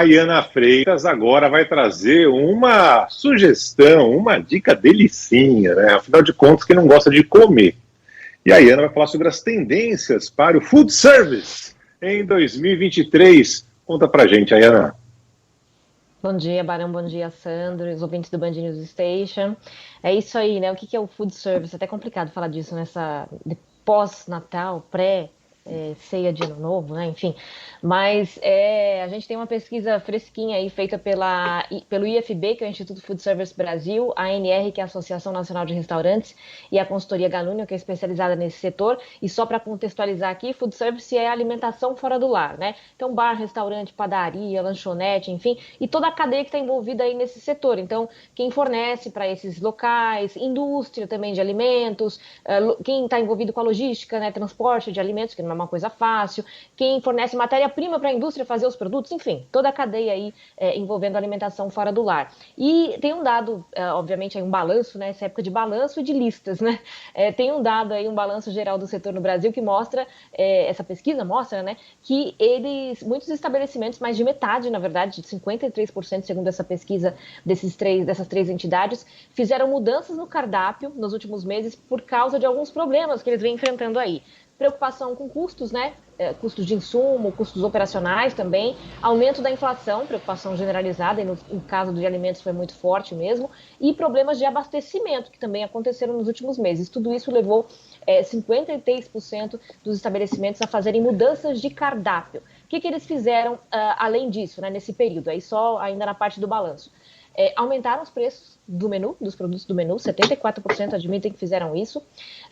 A Iana Freitas agora vai trazer uma sugestão, uma dica delicinha, né? Afinal de contas, quem não gosta de comer. E a Iana vai falar sobre as tendências para o food service em 2023. Conta pra gente, Iana. Bom dia, Barão, bom dia, Sandro, os ouvintes do Band News Station. É isso aí, né? O que é o food service? É até complicado falar disso nessa pós-Natal, ceia de Ano Novo, né? Enfim, mas a gente tem uma pesquisa fresquinha aí feita pelo IFB, que é o Instituto Food Service Brasil, a ANR, que é a Associação Nacional de Restaurantes, e a consultoria Ganunion, que é especializada nesse setor. E só para contextualizar aqui, food service é alimentação fora do lar, né? Então, bar, restaurante, padaria, lanchonete, enfim, e toda a cadeia que está envolvida aí nesse setor. Então, quem fornece para esses locais, indústria também de alimentos, quem está envolvido com a logística, né, transporte de alimentos, que não é uma coisa fácil, quem fornece matéria-prima para a indústria fazer os produtos, enfim, toda a cadeia aí envolvendo alimentação fora do lar. E tem um dado, obviamente, aí um balanço, né, essa época de balanço e de listas, né, tem um dado aí, um balanço geral do setor no Brasil que mostra, essa pesquisa mostra, né, que muitos estabelecimentos, mais de metade, na verdade, de 53%, segundo essa pesquisa dessas três entidades, fizeram mudanças no cardápio nos últimos meses por causa de alguns problemas que eles vêm enfrentando aí. Preocupação com custos, né? Custos de insumo, custos operacionais também, aumento da inflação, preocupação generalizada, e no caso de alimentos foi muito forte mesmo, e problemas de abastecimento, que também aconteceram nos últimos meses. Tudo isso levou 53% dos estabelecimentos a fazerem mudanças de cardápio. O que eles fizeram além disso, né, nesse período? Aí só ainda na parte do balanço. Aumentaram os preços do menu, dos produtos do menu, 74% admitem que fizeram isso,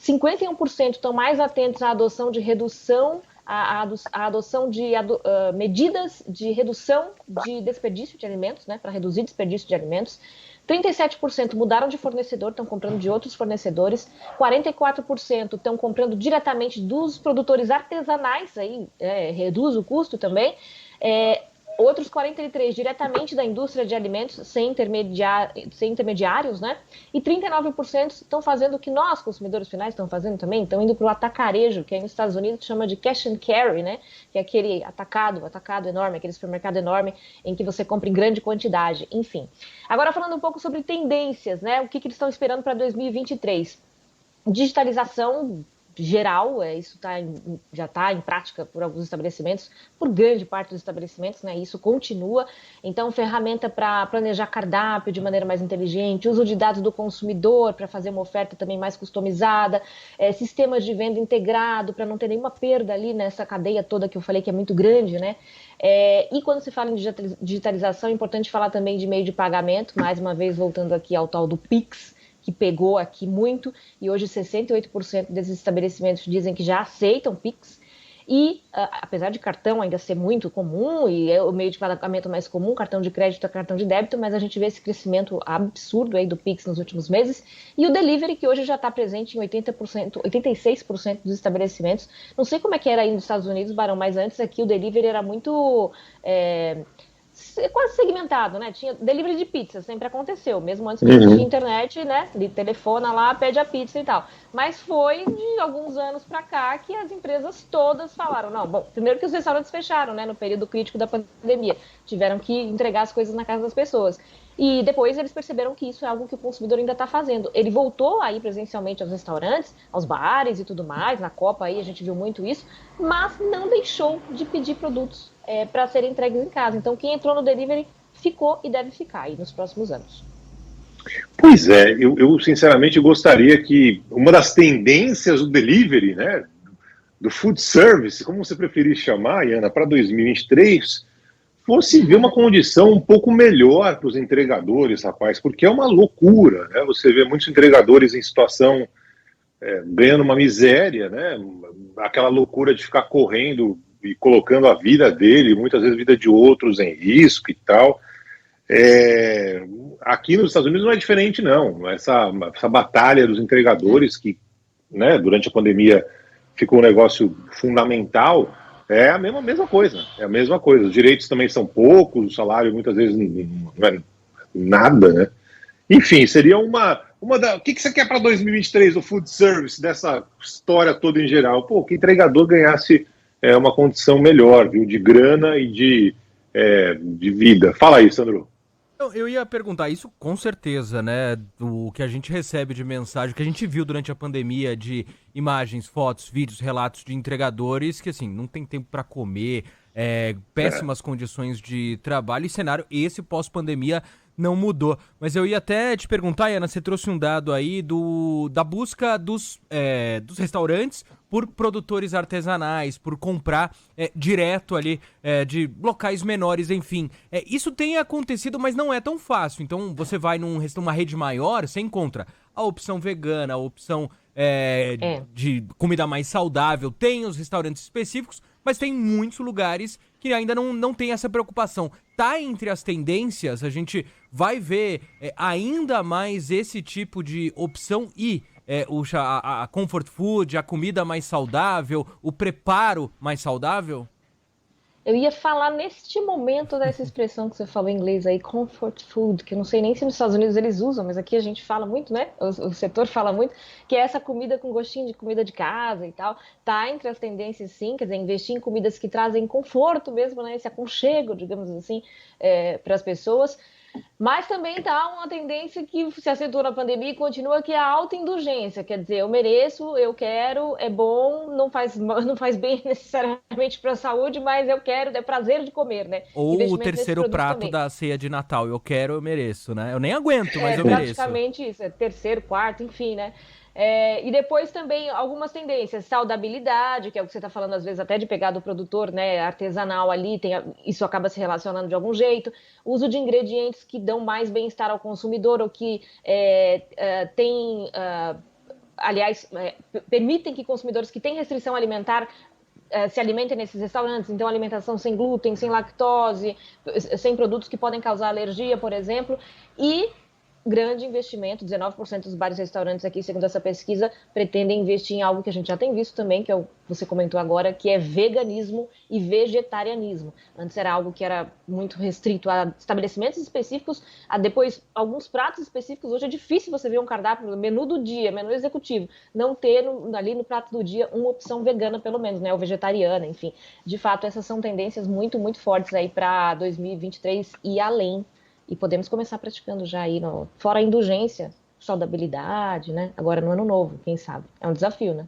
51% estão mais atentos à adoção de redução, à adoção de medidas de redução de desperdício de alimentos, né, para reduzir desperdício de alimentos, 37% mudaram de fornecedor, estão comprando de outros fornecedores, 44% estão comprando diretamente dos produtores artesanais, aí reduz o custo também, outros 43% diretamente da indústria de alimentos, sem intermediários, né? E 39% estão fazendo o que nós, consumidores finais, estão fazendo também, estão indo para o atacarejo, que aí nos Estados Unidos chama de cash and carry, né? Que é aquele atacado enorme, aquele supermercado enorme em que você compra em grande quantidade, enfim. Agora falando um pouco sobre tendências, né? O que eles estão esperando para 2023? Digitalização geral, isso já está em prática por alguns estabelecimentos, por grande parte dos estabelecimentos, né? Isso continua. Então, ferramenta para planejar cardápio de maneira mais inteligente, uso de dados do consumidor para fazer uma oferta também mais customizada, sistemas de venda integrado para não ter nenhuma perda ali nessa cadeia toda que eu falei que é muito grande, né? E quando se fala em digitalização, é importante falar também de meio de pagamento, mais uma vez voltando aqui ao tal do Pix, que pegou aqui muito, e hoje 68% desses estabelecimentos dizem que já aceitam Pix, e apesar de cartão ainda ser muito comum, e é o meio de pagamento mais comum, cartão de crédito a cartão de débito, mas a gente vê esse crescimento absurdo aí do Pix nos últimos meses, e o delivery, que hoje já está presente em 80%, 86% dos estabelecimentos. Não sei como é que era aí nos Estados Unidos, Barão, mas antes aqui o delivery era muito quase segmentado, né? Tinha delivery de pizza, sempre aconteceu, mesmo antes que a gente tinha internet, né? Ele telefona lá, pede a pizza e tal. Mas foi de alguns anos para cá que as empresas todas falaram, não, bom, primeiro que os restaurantes fecharam, né? No período crítico da pandemia, tiveram que entregar as coisas na casa das pessoas. E depois eles perceberam que isso é algo que o consumidor ainda está fazendo. Ele voltou a ir presencialmente aos restaurantes, aos bares e tudo mais, na Copa aí a gente viu muito isso, mas não deixou de pedir produtos para serem entregues em casa. Então quem entrou no delivery ficou e deve ficar aí nos próximos anos. Pois é, eu sinceramente gostaria que uma das tendências do delivery, né, do food service, como você preferir chamar, Iana, para 2023, fosse ver uma condição um pouco melhor para os entregadores, rapaz, porque é uma loucura, né? Você vê muitos entregadores em situação ganhando uma miséria, né? Aquela loucura de ficar correndo e colocando a vida dele, muitas vezes a vida de outros em risco e tal. Aqui nos Estados Unidos não é diferente, não. Essa batalha dos entregadores que, né, durante a pandemia ficou um negócio fundamental, é a mesma coisa. É a mesma coisa. Os direitos também são poucos, o salário muitas vezes não é nada, né? Enfim, seria o que você quer para 2023 do food service, dessa história toda em geral? Pô, que o entregador ganhasse uma condição melhor, viu, de grana e de de vida. Fala aí, Sandro. Eu ia perguntar isso com certeza, né? Do que a gente recebe de mensagem, que a gente viu durante a pandemia de imagens, fotos, vídeos, relatos de entregadores que, assim, não tem tempo para comer, péssimas condições de trabalho e cenário. Esse pós-pandemia não mudou. Mas eu ia até te perguntar, Ana, você trouxe um dado aí da busca dos restaurantes por produtores artesanais, por comprar direto ali de locais menores, enfim. Isso tem acontecido, mas não é tão fácil. Então, você vai numa rede maior, você encontra a opção vegana, a opção de comida mais saudável, tem os restaurantes específicos, mas tem muitos lugares que ainda não tem essa preocupação. Tá entre as tendências, a gente vai ver ainda mais esse tipo de opção e a comfort food, a comida mais saudável, o preparo mais saudável? Eu ia falar neste momento dessa expressão que você falou em inglês aí, comfort food, que eu não sei nem se nos Estados Unidos eles usam, mas aqui a gente fala muito, né? O setor fala muito, que é essa comida com gostinho de comida de casa e tal. Tá entre as tendências, sim, quer dizer, investir em comidas que trazem conforto mesmo, né? Esse aconchego, digamos assim, para as pessoas. Mas também está uma tendência que se acentuou na pandemia e continua, que é a autoindulgência. Quer dizer, eu mereço, eu quero, é bom, não faz bem necessariamente para a saúde, mas eu quero, é prazer de comer, né? Ou o Investimento nesse terceiro produto prato também. da ceia de Natal. Eu quero, eu mereço, né? Eu nem aguento, mas É eu mereço. praticamente isso, é terceiro, quarto, enfim, né? E depois também algumas tendências, saudabilidade, que é o que você está falando, às vezes até de pegar do produtor, né, artesanal ali, isso acaba se relacionando de algum jeito. Uso de ingredientes que dão mais bem-estar ao consumidor, ou que tem, aliás, permitem que consumidores que têm restrição alimentar se alimentem nesses restaurantes, então alimentação sem glúten, sem lactose, sem produtos que podem causar alergia, por exemplo, e grande investimento, 19% dos bares e restaurantes aqui, segundo essa pesquisa, pretendem investir em algo que a gente já tem visto também, que é você comentou agora, que é veganismo e vegetarianismo. Antes era algo que era muito restrito a estabelecimentos específicos, a depois alguns pratos específicos. Hoje é difícil você ver um cardápio, menu do dia, menu executivo, não ter ali no prato do dia uma opção vegana, pelo menos, né, ou vegetariana, enfim. De fato, essas são tendências muito, muito fortes aí para 2023 e além. E podemos começar praticando já aí, fora a indulgência, saudabilidade, né? Agora no ano novo, quem sabe? É um desafio, né?